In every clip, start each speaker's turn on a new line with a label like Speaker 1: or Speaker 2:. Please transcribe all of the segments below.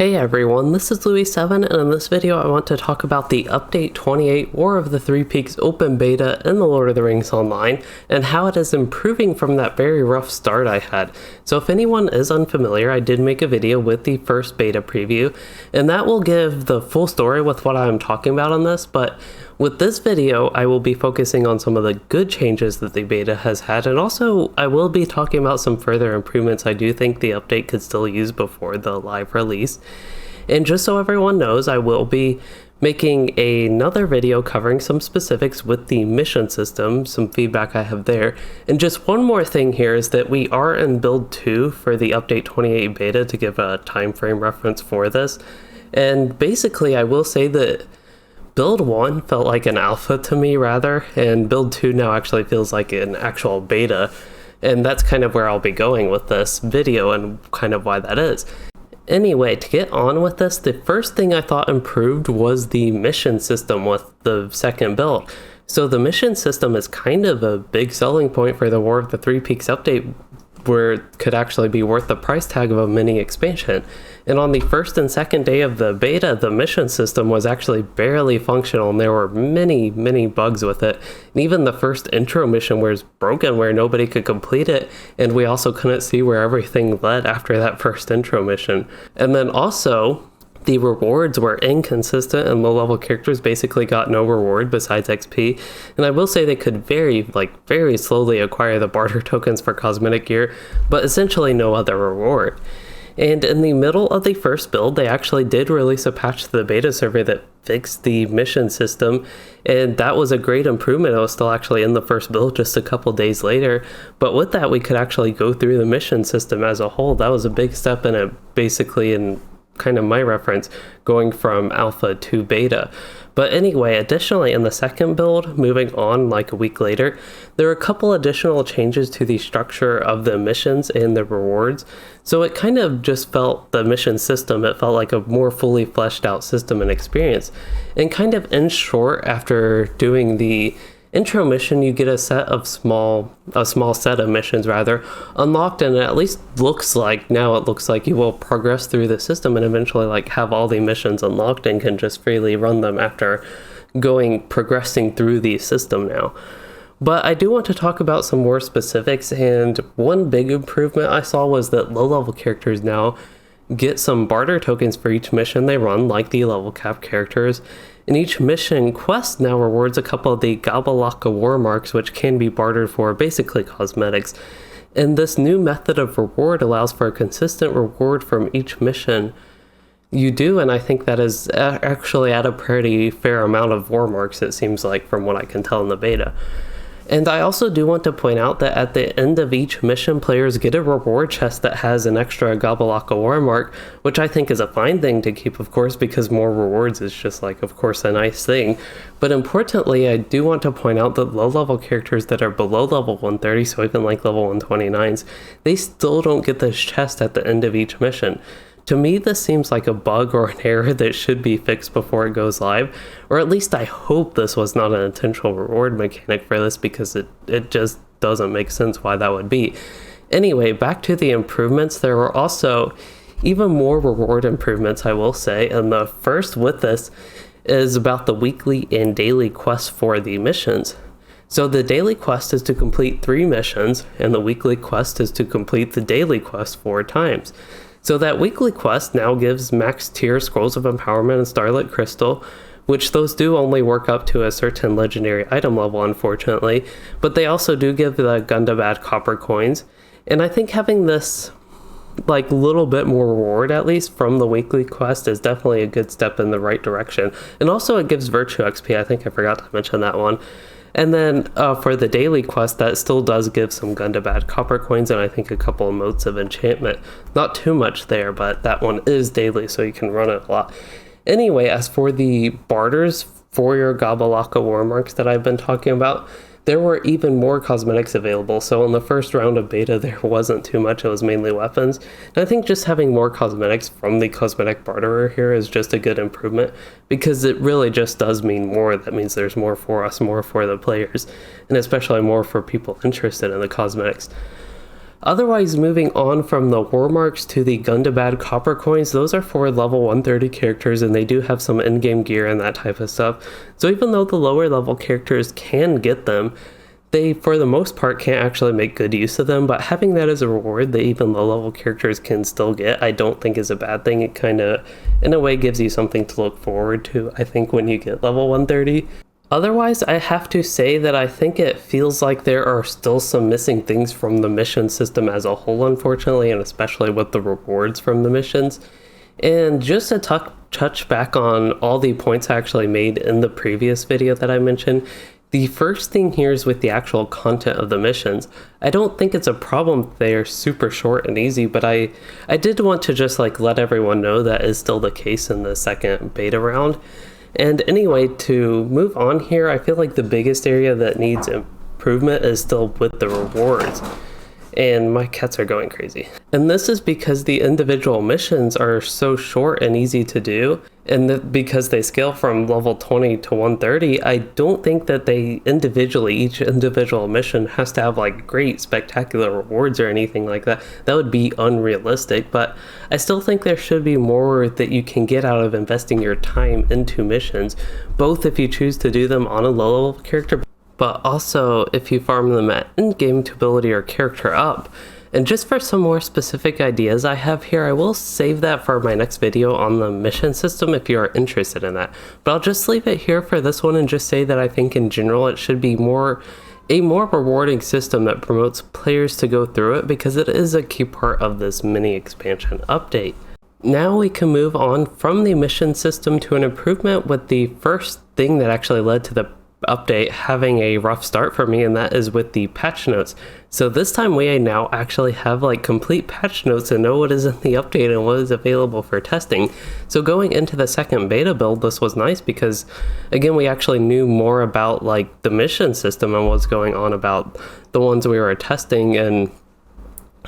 Speaker 1: Hey everyone, this is Louis7, and in this video I want to talk about the Update 28 War of the Three Peaks open beta in the Lord of the Rings Online, and how it is improving from that very rough start I had. So if anyone is unfamiliar, I did make a video with the first beta preview, and that will give the full story with what I'm talking about on this, but with this video, I will be focusing on some of the good changes that the beta has had, and also I will be talking about some further improvements I do think the update could still use before the live release. And just so everyone knows, I will be making another video covering some specifics with the mission system, some feedback I have there. And just one more thing here is that we are in build 2 for the Update 28 beta to give a time frame reference for this. And basically, I will say that Build 1 felt like an alpha to me rather, and Build 2 now actually feels like an actual beta, and that's kind of where I'll be going with this video and kind of why that is. Anyway, to get on with this, the first thing I thought improved was the mission system with the second build. So the mission system is kind of a big selling point for the War of the Three Peaks update, where it could actually be worth the price tag of a mini expansion. And on the first and second day of the beta, the mission system was actually barely functional, and there were many bugs with it. And even the first intro mission was broken, where nobody could complete it, and we also couldn't see where everything led after that first intro mission. And then also, the rewards were inconsistent, and low-level characters basically got no reward besides XP. And I will say they could very slowly acquire the barter tokens for cosmetic gear, but essentially no other reward. And in the middle of the first build, they actually did release a patch to the beta server that fixed the mission system, and that was a great improvement. It was still actually in the first build just a couple days later, but with that we could actually go through the mission system as a whole. That was a big step in it, basically, in kind of my reference, going from alpha to beta. But anyway, additionally, in the second build, moving on like a week later, there are a couple additional changes to the structure of the missions and the rewards. So it kind of just felt, the mission system, it felt like a more fully fleshed out system and experience. And kind of in short, after doing the intro mission, you get a small set of missions rather unlocked, and it at least looks like you will progress through the system and eventually like have all the missions unlocked and can just freely run them after progressing through the system now. But I do want to talk about some more specifics, and one big improvement I saw was that low-level characters now get some barter tokens for each mission they run, like the level cap characters. And each mission quest now rewards a couple of the Gabalaka war marks, which can be bartered for basically cosmetics. And this new method of reward allows for a consistent reward from each mission you do, and I think that is actually at a pretty fair amount of war marks, it seems like, from what I can tell in the beta. And I also do want to point out that at the end of each mission, players get a reward chest that has an extra Gabalaka war mark, which I think is a fine thing to keep, of course, because more rewards is just like, of course, a nice thing. But importantly, I do want to point out that low-level characters that are below level 130, so even like level 129s, they still don't get this chest at the end of each mission. To me, this seems like a bug or an error that should be fixed before it goes live, or at least I hope this was not an intentional reward mechanic for this, because it just doesn't make sense why that would be. Anyway, back to the improvements. There were also even more reward improvements, I will say, and the first with this is about the weekly and daily quests for the missions. So the daily quest is to complete 3 missions, and the weekly quest is to complete the daily quest 4 times. So that weekly quest now gives max tier Scrolls of Empowerment and Starlit Crystal, which those do only work up to a certain legendary item level, unfortunately, but they also do give the Gundabad copper coins. And I think having this like little bit more reward, at least from the weekly quest, is definitely a good step in the right direction. And also it gives Virtue XP, I think I forgot to mention that one. And then for the daily quest, that still does give some Gundabad copper coins and I think a couple of motes of enchantment. Not too much there, but that one is daily, so you can run it a lot. Anyway, as for the barters for your Gabalaka war marks that I've been talking about, there were even more cosmetics available. So in the first round of beta, there wasn't too much. It was mainly weapons. And I think just having more cosmetics from the cosmetic barterer here is just a good improvement, because it really just does mean more. That means there's more for us, more for the players, and especially more for people interested in the cosmetics. Otherwise, moving on from the war marks to the Gundabad copper coins, those are for level 130 characters, and they do have some in-game gear and that type of stuff. So even though the lower level characters can get them, they, for the most part, can't actually make good use of them, but having that as a reward that even low-level characters can still get, I don't think is a bad thing. It kind of, in a way, gives you something to look forward to, I think, when you get level 130. Otherwise, I have to say that I think it feels like there are still some missing things from the mission system as a whole, unfortunately, and especially with the rewards from the missions. And just to touch back on all the points I actually made in the previous video that I mentioned, the first thing here is with the actual content of the missions. I don't think it's a problem they are super short and easy, but I did want to just like let everyone know that is still the case in the second beta round. And anyway, to move on here, I feel like the biggest area that needs improvement is still with the rewards. And my cats are going crazy. And this is because the individual missions are so short and easy to do, and because they scale from level 20 to 130, I don't think that they individually, each individual mission has to have like great spectacular rewards or anything like that. That would be unrealistic, but I still think there should be more that you can get out of investing your time into missions, both if you choose to do them on a low level character, but also if you farm them at in-game to ability your character up. And just for some more specific ideas I have here, I will save that for my next video on the mission system if you are interested in that. But I'll just leave it here for this one and just say that I think in general it should be a more rewarding system that promotes players to go through it, because it is a key part of this mini expansion update. Now we can move on from the mission system to an improvement with the first thing that actually led to the update having a rough start for me, and that is with the patch notes. So this time we now actually have like complete patch notes and know what is in the update and what is available for testing. So going into the second beta build, this was nice because again we actually knew more about like the mission system and what's going on about the ones we were testing and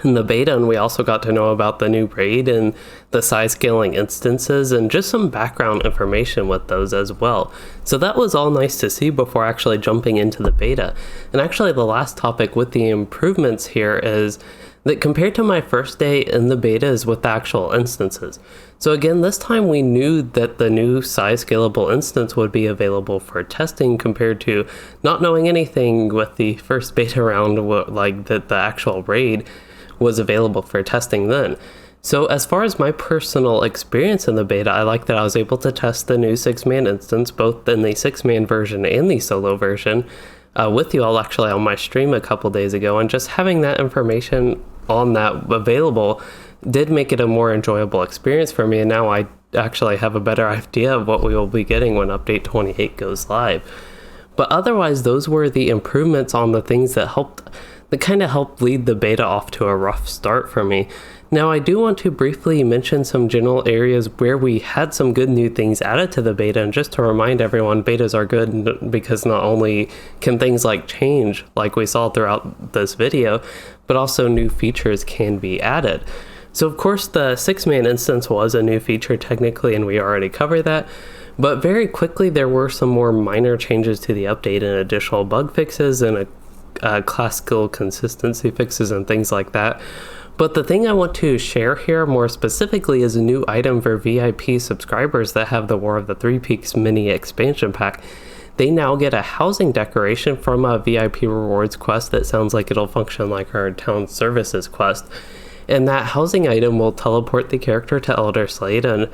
Speaker 1: in the beta, and we also got to know about the new raid and the size scaling instances and just some background information with those as well. So that was all nice to see before actually jumping into the beta. And actually the last topic with the improvements here is that compared to my first day in the beta is with the actual instances. So again, this time we knew that the new size scalable instance would be available for testing compared to not knowing anything with the first beta round, like that the actual raid was available for testing then. So as far as my personal experience in the beta, I like that I was able to test the new 6-man instance both in the 6-man version and the solo version with you all actually on my stream a couple days ago, and just having that information on that available did make it a more enjoyable experience for me, and now I actually have a better idea of what we will be getting when update 28 goes live. But otherwise, those were the improvements on the things that kind of helped lead the beta off to a rough start for me. Now I do want to briefly mention some general areas where we had some good new things added to the beta, and just to remind everyone, betas are good because not only can things like change like we saw throughout this video, but also new features can be added. So of course the 6-man instance was a new feature technically, and we already covered that. But very quickly there were some more minor changes to the update and additional bug fixes and class skill consistency fixes and things like that. But the thing I want to share here more specifically is a new item for VIP subscribers that have the War of the Three Peaks mini expansion pack. They now get a housing decoration from a VIP rewards quest that sounds like it'll function like our town services quest. And that housing item will teleport the character to Elder Slate, and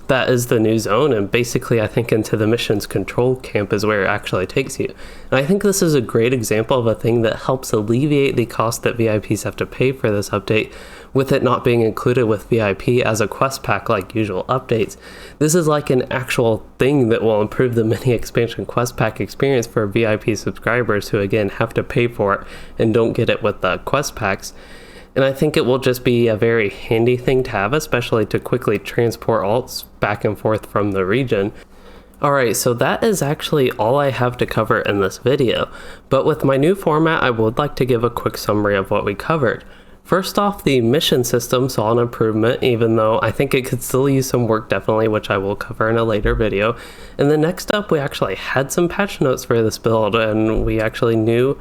Speaker 1: that is the new zone, and basically I think into the mission's control camp is where it actually takes you. And I think this is a great example of a thing that helps alleviate the cost that VIPs have to pay for this update, with it not being included with VIP as a quest pack like usual updates. This is like an actual thing that will improve the mini expansion quest pack experience for VIP subscribers who again have to pay for it and don't get it with the quest packs. And I think it will just be a very handy thing to have, especially to quickly transport alts back and forth from the region. Alright, so that is actually all I have to cover in this video, but with my new format I would like to give a quick summary of what we covered. First off, the mission system saw an improvement, even though I think it could still use some work definitely, which I will cover in a later video. And then next up, we actually had some patch notes for this build, and we actually knew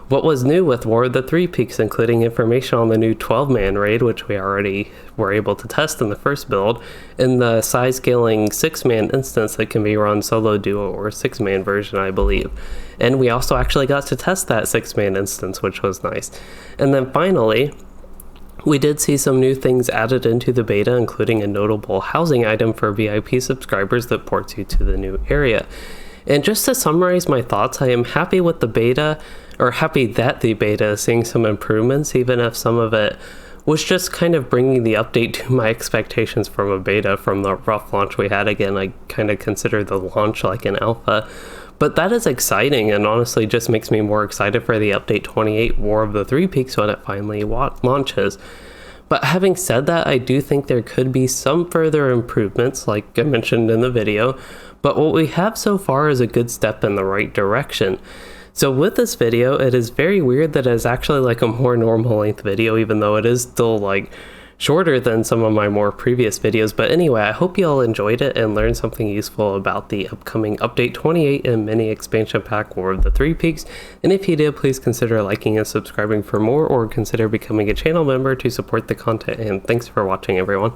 Speaker 1: What was new with War of the Three Peaks, including information on the new 12-man raid, which we already were able to test in the first build, and the size scaling 6-man instance that can be run solo, duo, or 6-man version, I believe. And we also actually got to test that 6-man instance, which was nice. And then finally, we did see some new things added into the beta, including a notable housing item for VIP subscribers that ports you to the new area. And just to summarize my thoughts, I am happy with the beta, or happy that the beta is seeing some improvements, even if some of it was just kind of bringing the update to my expectations from a beta from the rough launch we had. Again, I kind of consider the launch like an alpha. But that is exciting, and honestly just makes me more excited for the update 28 War of the Three Peaks when it finally launches. But having said that, I do think there could be some further improvements, like I mentioned in the video, but what we have so far is a good step in the right direction. So with this video, it is very weird that it is actually like a more normal length video, even though it is still like shorter than some of my more previous videos. But anyway, I hope you all enjoyed it and learned something useful about the upcoming update 28 and mini expansion pack War of the Three Peaks. And if you did, please consider liking and subscribing for more, or consider becoming a channel member to support the content. And thanks for watching, everyone.